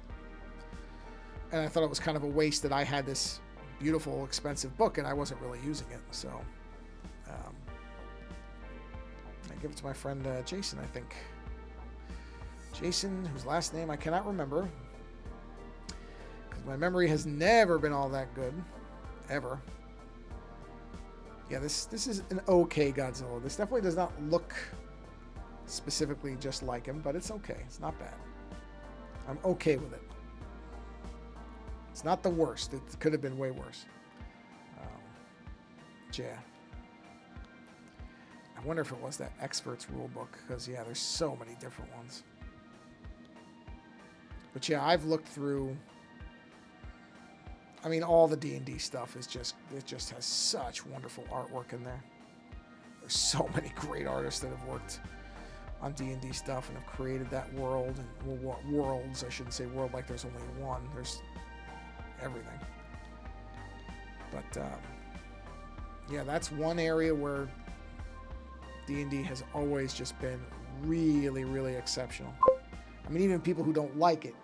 And I thought it was kind of a waste that I had this beautiful, expensive book and I wasn't really using it. So I give it to my friend Jason, I think. Jason, whose last name I cannot remember. Because my memory has never been all that good. Ever. Yeah, this is an okay Godzilla. This definitely does not look specifically just like him, but it's okay. It's not bad. I'm okay with it. It's not the worst. It could have been way worse. Yeah. I wonder if it was that Expert's Rule Book, because, yeah, there's so many different ones. But, yeah, I've looked through... I mean, all the D&D stuff is just... It just has such wonderful artwork in there. There's so many great artists that have worked on D&D stuff and have created that world, and well, worlds, I shouldn't say world like there's only one, there's everything. But yeah, that's one area where D&D has always just been really, really exceptional. I mean, even people who don't like it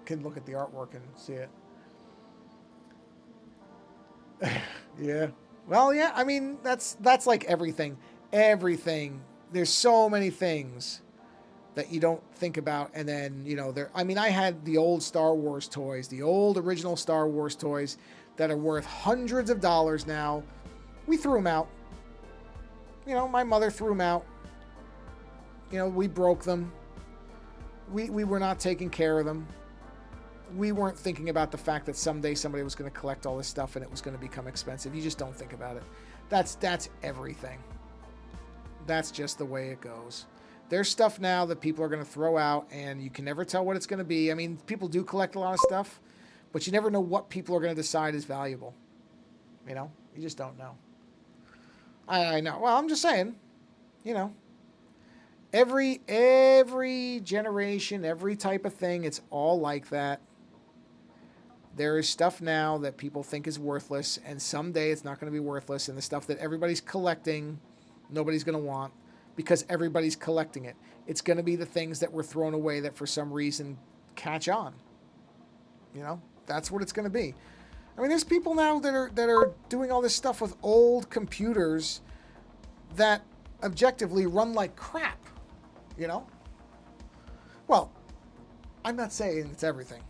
can look at the artwork and see it. Yeah. Well, yeah, I mean, that's like everything. There's so many things that you don't think about, and then, you know, I had the old Star Wars toys, the old original Star Wars toys that are worth hundreds of dollars now. We threw them out. You know, my mother threw them out. You know, we broke them. We were not taking care of them. We weren't thinking about the fact that someday somebody was going to collect all this stuff and it was going to become expensive. You just don't think about it. That's everything. That's just the way it goes. There's stuff now that people are going to throw out, and you can never tell what it's going to be. I mean, people do collect a lot of stuff, but you never know what people are going to decide is valuable. You know? You just don't know. I know. Well, I'm just saying, you know. Every generation, every type of thing, it's all like that. There is stuff now that people think is worthless, and someday it's not going to be worthless. And the stuff that everybody's collecting, nobody's going to want because everybody's collecting it. It's going to be the things that were thrown away that for some reason catch on. You know, that's what it's going to be. I mean, there's people now that are doing all this stuff with old computers that objectively run like crap. You know? Well, I'm not saying it's everything.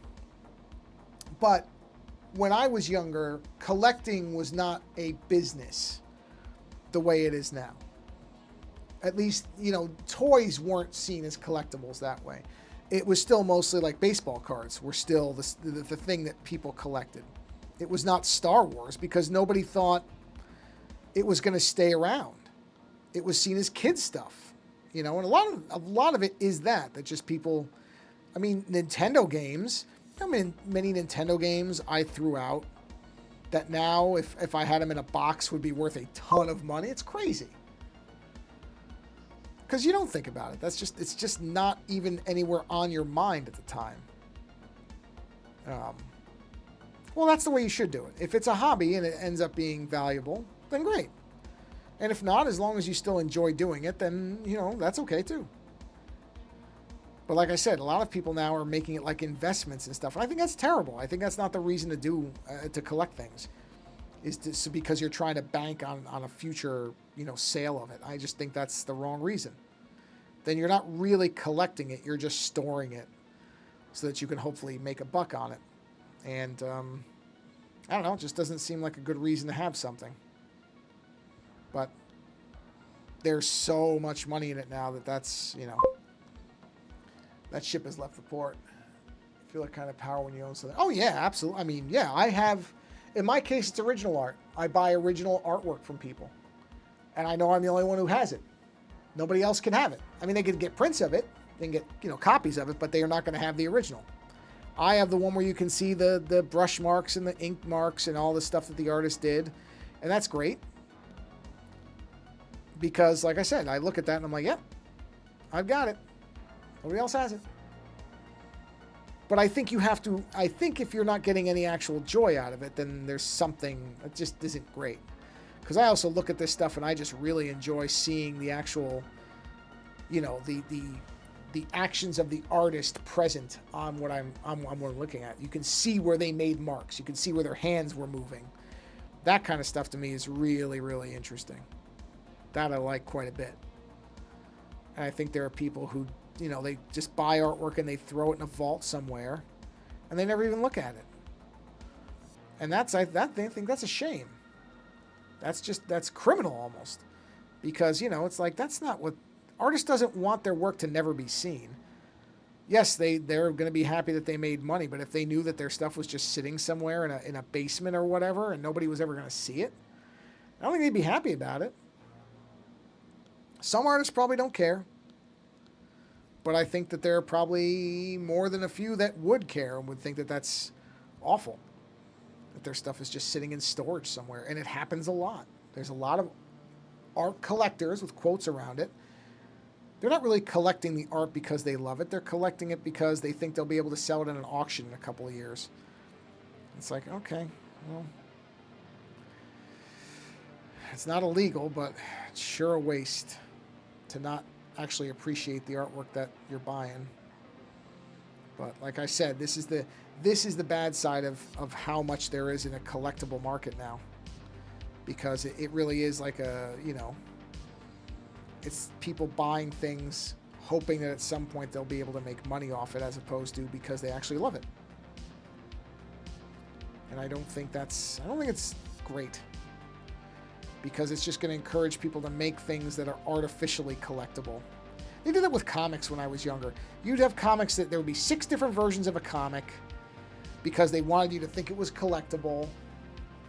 But when I was younger, collecting was not a business the way it is now. At least, you know, toys weren't seen as collectibles that way. It was still mostly like baseball cards were still the thing that people collected. It was not Star Wars because nobody thought it was going to stay around. It was seen as kid stuff. You know, and a lot of it is that just people, I mean, Nintendo games, I mean, many Nintendo games I threw out that now, if I had them in a box, would be worth a ton of money. It's crazy. Because you don't think about it. It's just not even anywhere on your mind at the time. Well, that's the way you should do it. If it's a hobby and it ends up being valuable, then great. And if not, as long as you still enjoy doing it, then, you know, that's okay too. But like I said, a lot of people now are making it like investments and stuff. And I think that's terrible. I think that's not the reason to collect things, is because you're trying to bank on a future, you know, sale of it. I just think that's the wrong reason. Then you're not really collecting it. You're just storing it so that you can hopefully make a buck on it. And I don't know, it just doesn't seem like a good reason to have something. But there's so much money in it now that's, you know, that ship has left the port. I feel like kind of power when you own something. Oh, yeah, absolutely. I mean, yeah, I have, in my case, it's original art. I buy original artwork from people. And I know I'm the only one who has it. Nobody else can have it. I mean, they can get prints of it. They can get, you know, copies of it, but they are not going to have the original. I have the one where you can see the brush marks and the ink marks and all the stuff that the artist did. And that's great. Because, like I said, I look at that and I'm like, yep, I've got it. Nobody else has it. But I think if you're not getting any actual joy out of it, then there's something that just isn't great. Because I also look at this stuff and I just really enjoy seeing the actual, you know, the actions of the artist present on what I'm looking at. You can see where they made marks. You can see where their hands were moving. That kind of stuff to me is really, really interesting. That I like quite a bit. And I think there are people who, you know, they just buy artwork and they throw it in a vault somewhere and they never even look at it. And I think that's a shame. That's criminal almost. Because, you know, it's like, that's not what, artist doesn't want their work to never be seen. Yes, they're going to be happy that they made money, but if they knew that their stuff was just sitting somewhere in a basement or whatever and nobody was ever going to see it, I don't think they'd be happy about it. Some artists probably don't care. But I think that there are probably more than a few that would care and would think that that's awful. That their stuff is just sitting in storage somewhere. And it happens a lot. There's a lot of art collectors with quotes around it. They're not really collecting the art because they love it. They're collecting it because they think they'll be able to sell it in an auction in a couple of years. It's like, okay, well, it's not illegal, but it's sure a waste to not actually appreciate the artwork that you're buying. But like I said, this is the bad side of how much there is in a collectible market now, because it really is like a, you know, it's people buying things hoping that at some point they'll be able to make money off it, as opposed to because they actually love it. And I don't think it's great, because it's just going to encourage people to make things that are artificially collectible. They did that with comics when I was younger. You'd have comics that there would be 6 different versions of a comic because they wanted you to think it was collectible.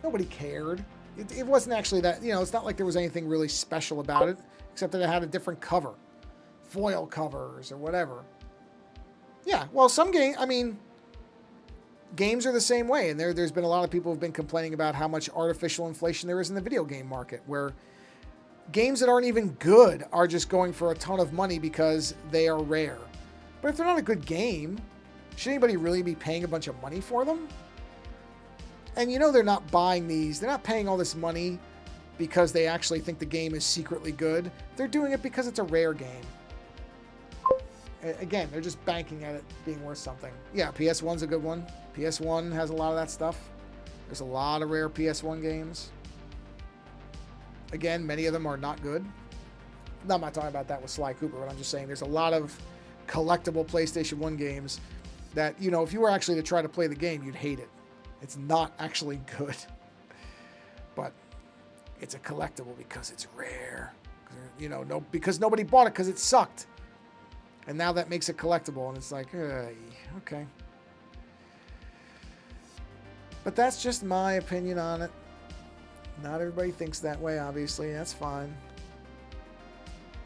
Nobody cared. It wasn't actually that, you know, it's not like there was anything really special about it, except that it had a different cover, foil covers or whatever. Yeah, well, games are the same way, and there's been a lot of people who've been complaining about how much artificial inflation there is in the video game market, where games that aren't even good are just going for a ton of money because they are rare. But if they're not a good game, should anybody really be paying a bunch of money for them? And you know they're not buying these. They're not paying all this money because they actually think the game is secretly good. They're doing it because it's a rare game. Again, they're just banking at it being worth something. Yeah, PS1's a good one. PS1 has a lot of that stuff. There's a lot of rare PS1 games. Again, many of them are not good. No, I'm not talking about that with Sly Cooper, but I'm just saying there's a lot of collectible PlayStation 1 games that, you know, if you were actually to try to play the game, you'd hate it. It's not actually good. But it's a collectible because it's rare. You know, because nobody bought it because it sucked. And now that makes it collectible, and it's like, okay. But that's just my opinion on it. Not everybody thinks that way, obviously. That's fine.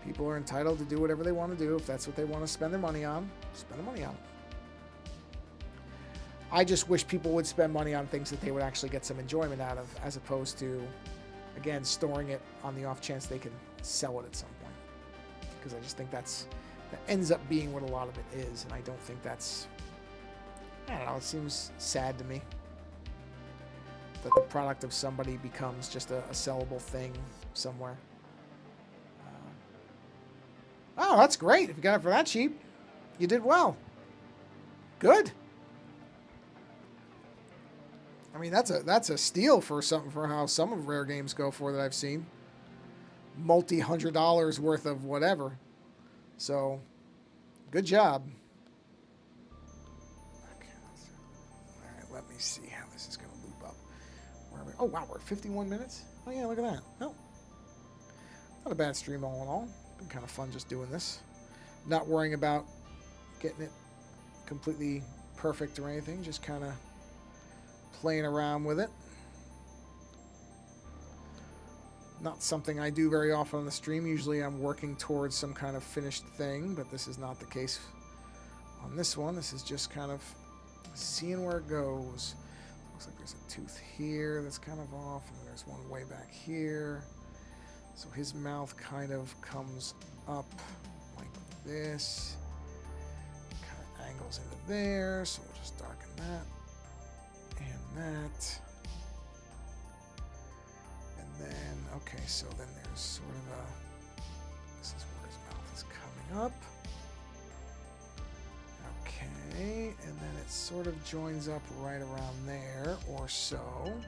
People are entitled to do whatever they want to do. If that's what they want to spend their money on, spend the money on it. I just wish people would spend money on things that they would actually get some enjoyment out of, as opposed to, again, storing it on the off chance they can sell it at some point. Because I just think that ends up being what a lot of it is, and I don't think that's, I don't know, it seems sad to me that the product of somebody becomes just a sellable thing somewhere. Oh, that's great. If you got it for that cheap, you did well. Good. I mean, that's a steal for how some of rare games go for that I've seen. Multi-$100 worth of whatever. So, good job. Okay, all right, let me see how this is going to loop up. Where are we? Oh, wow, we're at 51 minutes? Oh, yeah, look at that. No. Not a bad stream all in all. Been kind of fun just doing this. Not worrying about getting it completely perfect or anything. Just kind of playing around with it. Not something I do very often on the stream. Usually I'm working towards some kind of finished thing, but this is not the case on this one. This is just kind of seeing where it goes. Looks like there's a tooth here that's kind of off, and there's one way back here. So his mouth kind of comes up like this. Kind of angles into there, so we'll just darken that and that. Then, okay, so then there's sort of a, this is where his mouth is coming up. Okay, and then it sort of joins up right around there, or so. Let me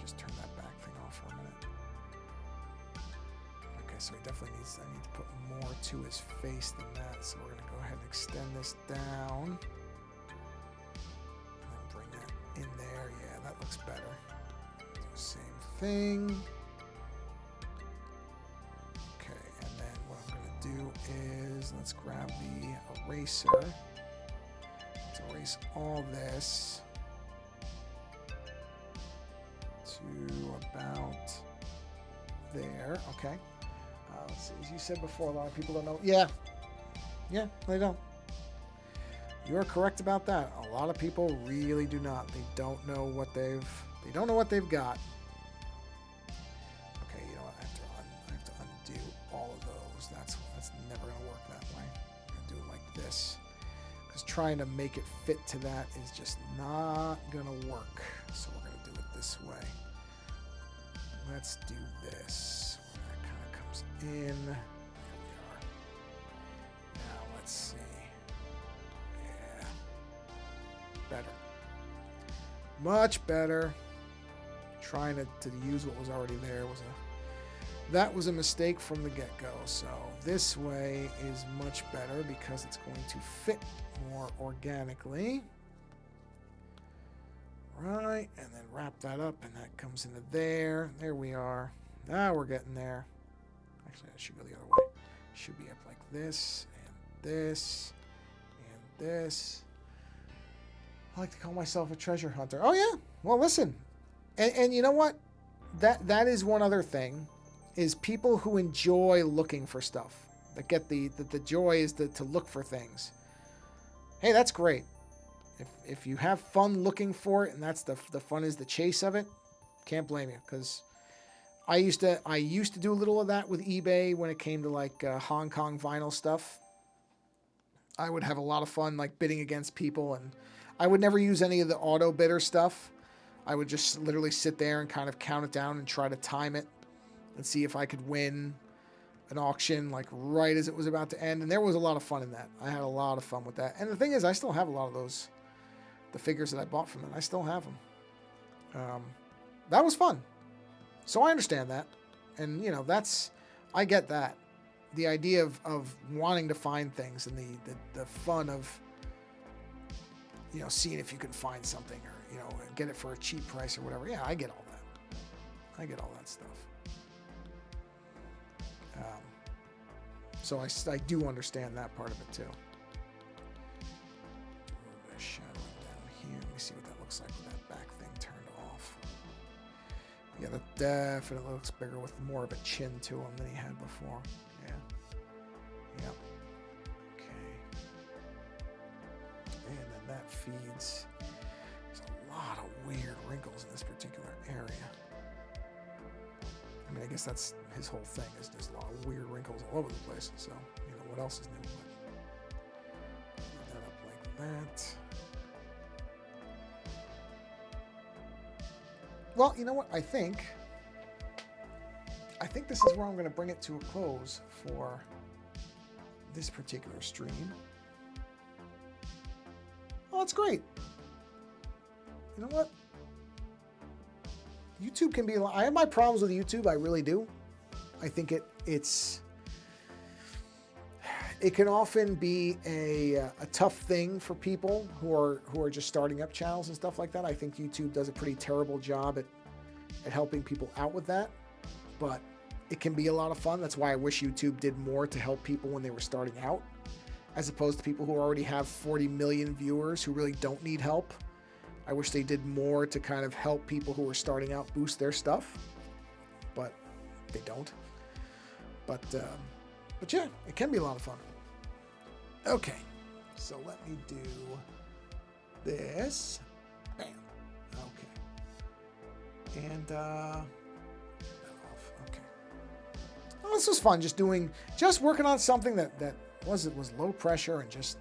just turn that back thing off for a minute. Okay, so he definitely needs, I need to put more to his face than that, so we're going to go ahead and extend this down. And then bring that in there. Yeah, that looks better. Do the same thing. Let's grab the eraser. Let's erase all this to about there. Okay. Let's see. As you said before, a lot of people don't know. Yeah, they don't. You're correct about that. A lot of people really do not. They don't know what they've got. Okay, you know what? I have to undo all of those. That's never going to work that way. I'm going to do it like this. Because trying to make it fit to that is just not going to work. So we're going to do it this way. Let's do this. That kind of comes in. There we are. Now let's see. Yeah. Better. Much better. Trying to use what was already there was a mistake from the get-go. So this way is much better because it's going to fit more organically. Right, and then wrap that up, and that comes into there. There we are. Now we're getting there. Actually, I should go the other way. It should be up like this, and this, and this. I like to call myself a treasure hunter. Oh, yeah. Well, listen. And you know what? That is one other thing, is people who enjoy looking for stuff. That get the joy is to look for things. Hey, that's great. If you have fun looking for it, and that's the fun is the chase of it, can't blame you, because I used to do a little of that with eBay when it came to like Hong Kong vinyl stuff. I would have a lot of fun like bidding against people, and I would never use any of the auto bidder stuff. I would just literally sit there and kind of count it down and try to time it and see if I could win an auction like right as it was about to end. And there was a lot of fun in that. I had a lot of fun with that. And the thing is, I still have a lot of those, the figures that I bought from them. I still have them. That was fun. So I understand that. And, you know, I get that. The idea of wanting to find things and the fun of, you know, seeing if you can find something or, you know, get it for a cheap price or whatever. Yeah, I get all that. I get all that stuff. So I do understand that part of it too. A little bit of shadowing down here. Let me see what that looks like with that back thing turned off. Yeah, that definitely looks bigger with more of a chin to him than he had before. Yeah. Yep. Okay. And then that feeds. There's a lot of weird wrinkles in this particular area. I mean, I guess that's his whole thing, is there's a lot of weird wrinkles all over the place. So, you know, what else is new? Put that up like that. Well, you know what? I think this is where I'm going to bring it to a close for this particular stream. Oh, that's great. You know what? YouTube can be a lot. I have my problems with YouTube. I really do. I think it can often be a tough thing for people who are just starting up channels and stuff like that. I think YouTube does a pretty terrible job at helping people out with that. But it can be a lot of fun. That's why I wish YouTube did more to help people when they were starting out, as opposed to people who already have 40 million viewers who really don't need help. I wish they did more to kind of help people who are starting out boost their stuff, but they don't. But yeah, it can be a lot of fun. Okay, so let me do this. Bam. Okay. And okay. Well, this was fun. Just working on something that was low pressure and just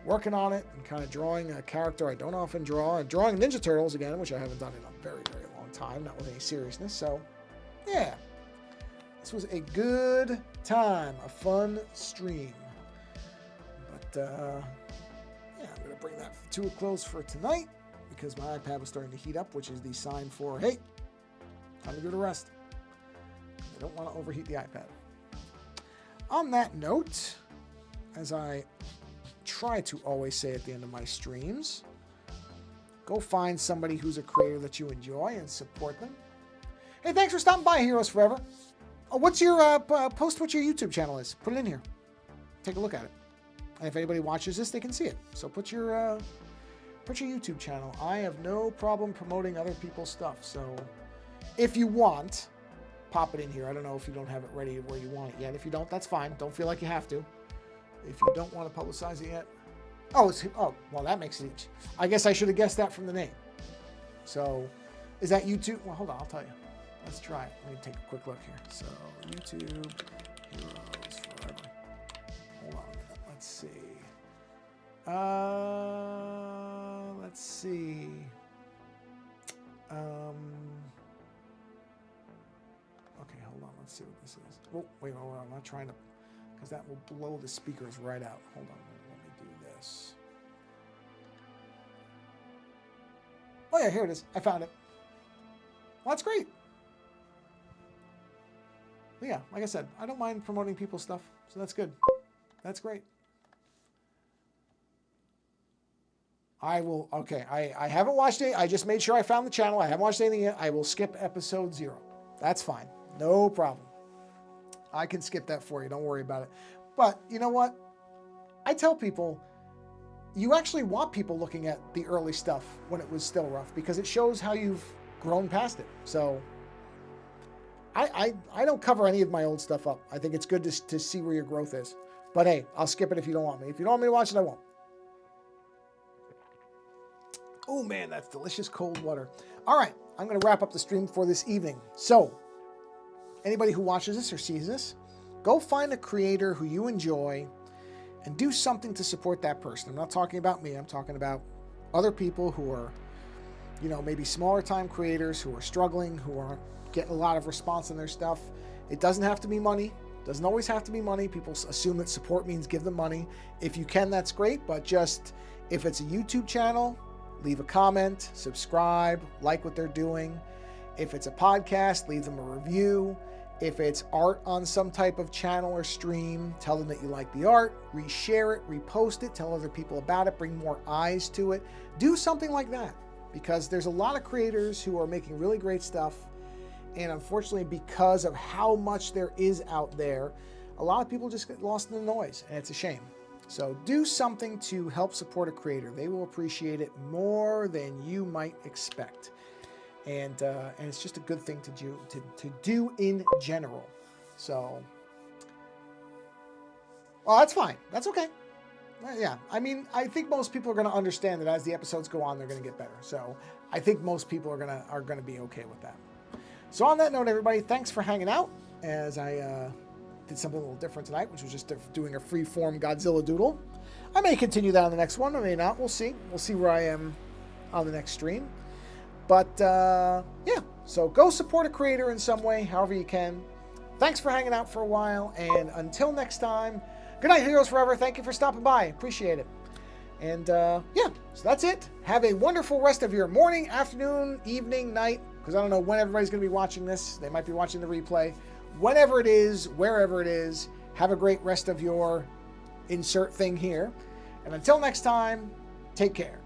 working on it and kind of drawing a character I don't often draw, and drawing Ninja Turtles again, which I haven't done in a very, very long time, not with any seriousness. So, yeah, this was a good time, a fun stream. But, yeah, I'm going to bring that to a close for tonight because my iPad was starting to heat up, which is the sign for, hey, time to go to rest. I don't want to overheat the iPad. On that note, as I try to always say at the end of my streams, go find somebody who's a creator that you enjoy and support them. Hey, thanks for stopping by, Heroes Forever. Oh, what's your post what your YouTube channel is? Put it in here. Take a look at it. And if anybody watches this, they can see it. So put your YouTube channel. I have no problem promoting other people's stuff. So if you want, pop it in here. I don't know if you don't have it ready where you want it yet. If you don't, that's fine. Don't feel like you have to. If you don't want to publicize it yet. Oh, well, that makes it easy. I guess I should have guessed that from the name. So, is that YouTube? Well, hold on, I'll tell you. Let's try it. Let me take a quick look here. So, YouTube Heroes Forever. Hold on a minute. Let's see. Let's see. Okay, hold on. Let's see what this is. Oh, wait, I'm not trying to, because that will blow the speakers right out. Hold on, let me do this. Oh yeah, here it is. I found it. Well, that's great. But yeah, like I said, I don't mind promoting people's stuff, so that's good. That's great. I will, okay, I haven't watched it. I just made sure I found the channel. I haven't watched anything yet. I will skip episode 0. That's fine. No problem. I can skip that for you. Don't worry about it. But you know what? I tell people, you actually want people looking at the early stuff when it was still rough, because it shows how you've grown past it. So I don't cover any of my old stuff up. I think it's good to see where your growth is. But hey, I'll skip it if you don't want me. If you don't want me to watch it, I won't. Oh man, that's delicious cold water. All right, I'm going to wrap up the stream for this evening. So anybody who watches this or sees this, go find a creator who you enjoy and do something to support that person. I'm not talking about me. I'm talking about other people who are, maybe smaller time creators who are struggling, who aren't getting a lot of response on their stuff. It doesn't have to be money. Doesn't always have to be money. People assume that support means give them money. If you can, that's great. But just if it's a YouTube channel, leave a comment, subscribe, like what they're doing. If it's a podcast, leave them a review. If it's art on some type of channel or stream, tell them that you like the art, reshare it, repost it, tell other people about it, bring more eyes to it. Do something like that, because there's a lot of creators who are making really great stuff. And unfortunately, because of how much there is out there, a lot of people just get lost in the noise, and it's a shame. So do something to help support a creator. They will appreciate it more than you might expect. And it's just a good thing to do in general. So, well, that's fine. That's okay. Yeah, I mean, I think most people are going to understand that as the episodes go on, they're going to get better. So I think most people are going to be okay with that. So on that note, everybody, thanks for hanging out as I did something a little different tonight, which was just doing a free-form Godzilla doodle. I may continue that on the next one. I may not. We'll see. We'll see where I am on the next stream. But, yeah, so go support a creator in some way, however you can. Thanks for hanging out for a while, and until next time, good night, Heroes Forever. Thank you for stopping by. Appreciate it. And, yeah, so that's it. Have a wonderful rest of your morning, afternoon, evening, night, because I don't know when everybody's going to be watching this. They might be watching the replay. Whenever it is, wherever it is, have a great rest of your insert thing here. And until next time, take care.